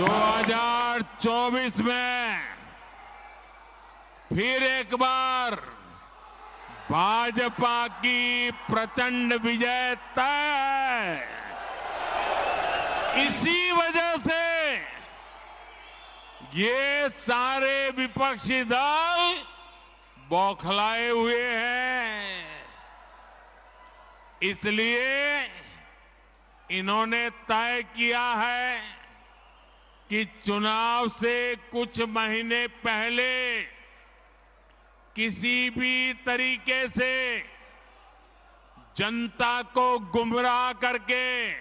2024 में फिर एक बार भाजपा की प्रचंड विजय तय है। इसी वजह से ये सारे विपक्षी दल बौखलाए हुए हैं। इसलिए इन्होंने तय किया है कि चुनाव से कुछ महीने पहले किसी भी तरीके से जनता को गुमराह करके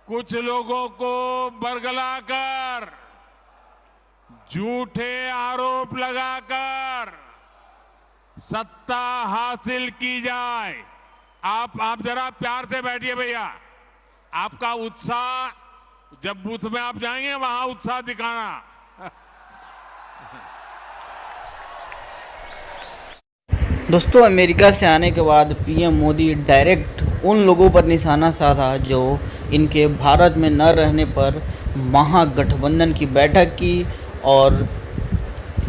कुछ लोगों को बरगलाकर झूठे आरोप लगाकर सत्ता हासिल की जाए। आप जरा प्यार से बैठिए भैया। आपका उत्साह जब बूथ में आप जाएंगे वहां उत्साह दिखाना। दोस्तों, अमेरिका से आने के बाद पीएम मोदी डायरेक्ट उन लोगों पर निशाना साधा जो इनके भारत में न रहने पर महागठबंधन की बैठक की और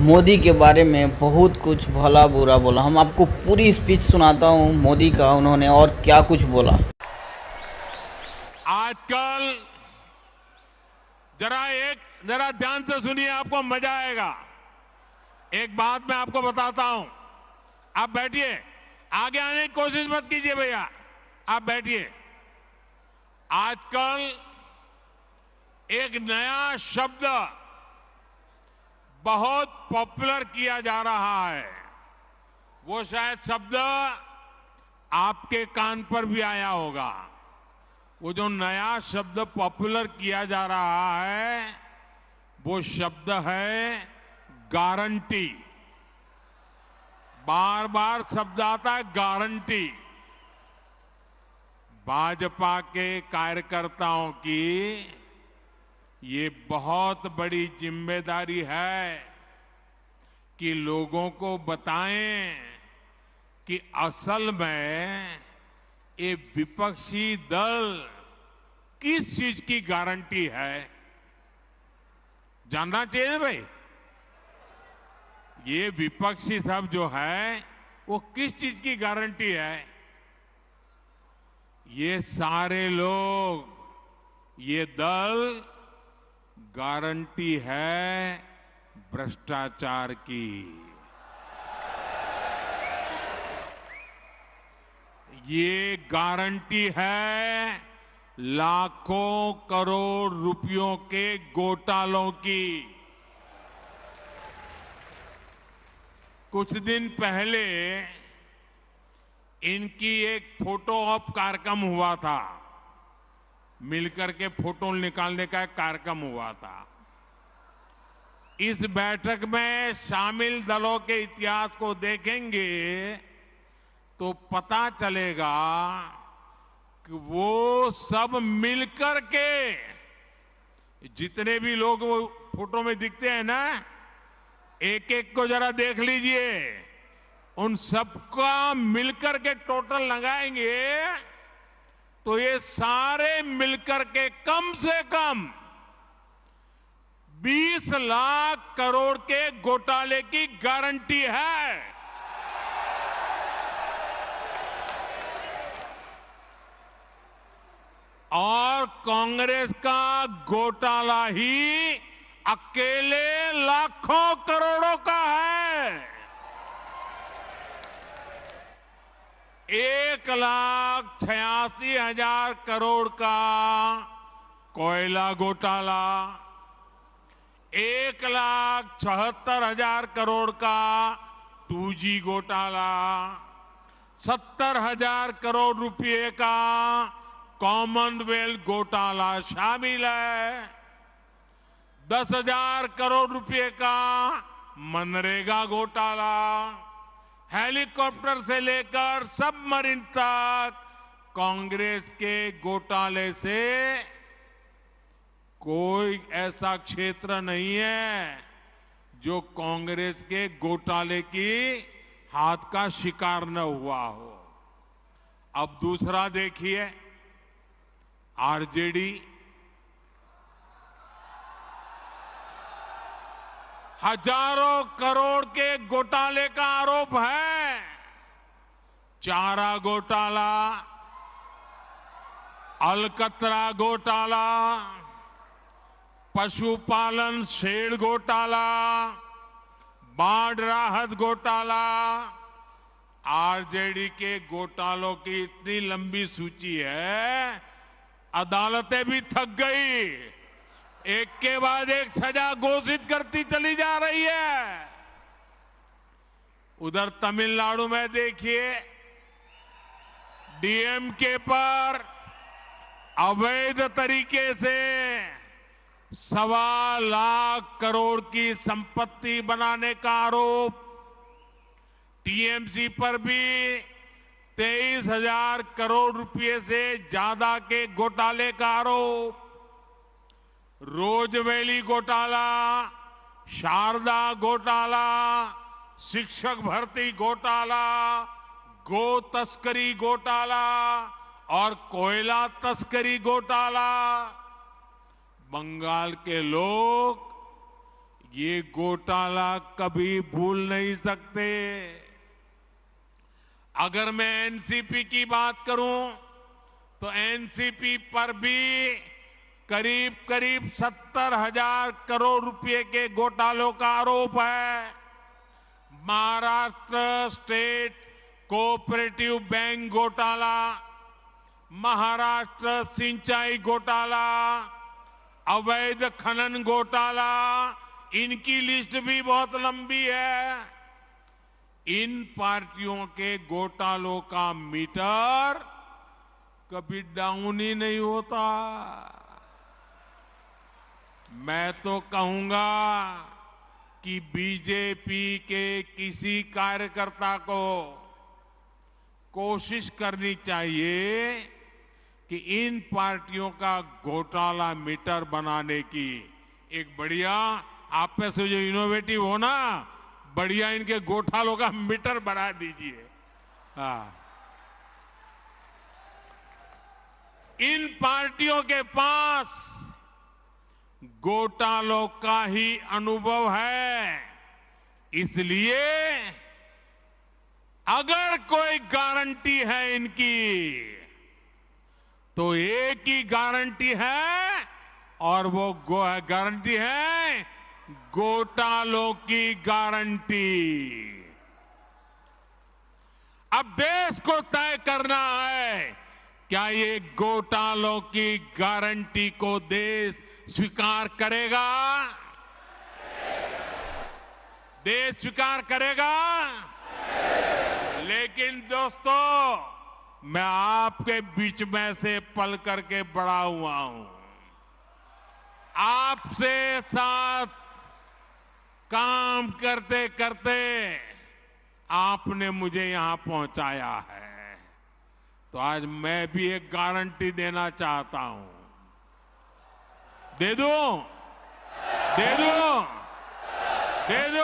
मोदी के बारे में बहुत कुछ भला बुरा बोला। हम आपको पूरी स्पीच सुनाता हूं मोदी का, उन्होंने और क्या कुछ बोला। आजकल जरा ध्यान से सुनिए, आपको मजा आएगा। एक बात मैं आपको बताता हूं। आप बैठिए, आगे आने की कोशिश मत कीजिए भैया, आप बैठिए। आजकल एक नया शब्द बहुत पॉपुलर किया जा रहा है। वो शायद शब्द आपके कान पर भी आया होगा। वो जो नया शब्द पॉपुलर किया जा रहा है वो शब्द है गारंटी। बार बार शब्द आता है गारंटी। भाजपा के कार्यकर्ताओं की ये बहुत बड़ी जिम्मेदारी है कि लोगों को बताएं कि असल में ये विपक्षी दल किस चीज की गारंटी है। जानना चाहिए ना भाई, ये विपक्षी सब जो है वो किस चीज की गारंटी है। ये सारे लोग, ये दल गारंटी है भ्रष्टाचार की। ये गारंटी है लाखों करोड़ रुपयों के घोटालों की। कुछ दिन पहले इनकी एक फोटो ऑप कार्यक्रम हुआ था। मिलकर के फोटो निकालने का एक कार्यक्रम हुआ था। इस बैठक में शामिल दलों के इतिहास को देखेंगे तो पता चलेगा कि वो सब मिलकर के, जितने भी लोग वो फोटो में दिखते हैं ना, एक एक को जरा देख लीजिए। उन सबका मिलकर के टोटल लगाएंगे तो ये सारे मिलकर के कम से कम 20 लाख करोड़ के घोटाले की गारंटी है। और कांग्रेस का घोटाला ही अकेले लाखों करोड़ों का है। 1,86,000 करोड़ का कोयला घोटाला, 1,76,000 करोड़ का 2G घोटाला, 70,000 करोड़ रुपए का कॉमनवेल्थ घोटाला शामिल है, 10,000 करोड़ रुपए का मनरेगा घोटाला, हेलीकॉप्टर से लेकर सबमरीन तक कांग्रेस के घोटाले से कोई ऐसा क्षेत्र नहीं है जो कांग्रेस के घोटाले की हाथ का शिकार न हुआ हो। अब दूसरा देखिए, आरजेडी। हजारों करोड़ के घोटाले का आरोप है। चारा घोटाला, अलकतरा घोटाला, पशुपालन शेड घोटाला, बाढ़ राहत घोटाला, आरजेडी के घोटालों की इतनी लंबी सूची है, अदालतें भी थक गई। एक के बाद एक सजा घोषित करती चली जा रही है। उधर तमिलनाडु में देखिए, डीएमके पर अवैध तरीके से 1.25 लाख करोड़ की संपत्ति बनाने का आरोप, टीएमसी पर भी 23,000 करोड़ रुपए से ज्यादा के घोटाले का आरोप, रोजवेली घोटाला, शारदा घोटाला, शिक्षक भर्ती घोटाला, गो तस्करी घोटाला और कोयला तस्करी घोटाला। बंगाल के लोग ये घोटाला कभी भूल नहीं सकते। अगर मैं एनसीपी की बात करूं तो एनसीपी पर भी करीब करीब 70,000 करोड़ रुपए के घोटालों का आरोप है। महाराष्ट्र स्टेट कोऑपरेटिव बैंक घोटाला, महाराष्ट्र सिंचाई घोटाला, अवैध खनन घोटाला, इनकी लिस्ट भी बहुत लंबी है। इन पार्टियों के घोटालों का मीटर कभी डाउन ही नहीं होता। मैं तो कहूंगा कि बीजेपी के किसी कार्यकर्ता को कोशिश करनी चाहिए कि इन पार्टियों का घोटाला मीटर बनाने की एक बढ़िया, आप में से जो इनोवेटिव हो ना, बढ़िया इनके घोटालों का मीटर बढ़ा दीजिए। हाँ, इन पार्टियों के पास घोटालों का ही अनुभव है, इसलिए अगर कोई गारंटी है इनकी तो एक ही गारंटी है, और वो गारंटी है घोटालों की गारंटी। अब देश को तय करना है, क्या ये घोटालों की गारंटी को देश स्वीकार करेगा? देश स्वीकार करेगा? लेकिन दोस्तों, मैं आपके बीच में से पल करके बड़ा हुआ हूं, आपसे साथ काम करते करते आपने मुझे यहां पहुंचाया है, तो आज मैं भी एक गारंटी देना चाहता हूं। दे दूं? दे दूं? दे दूं?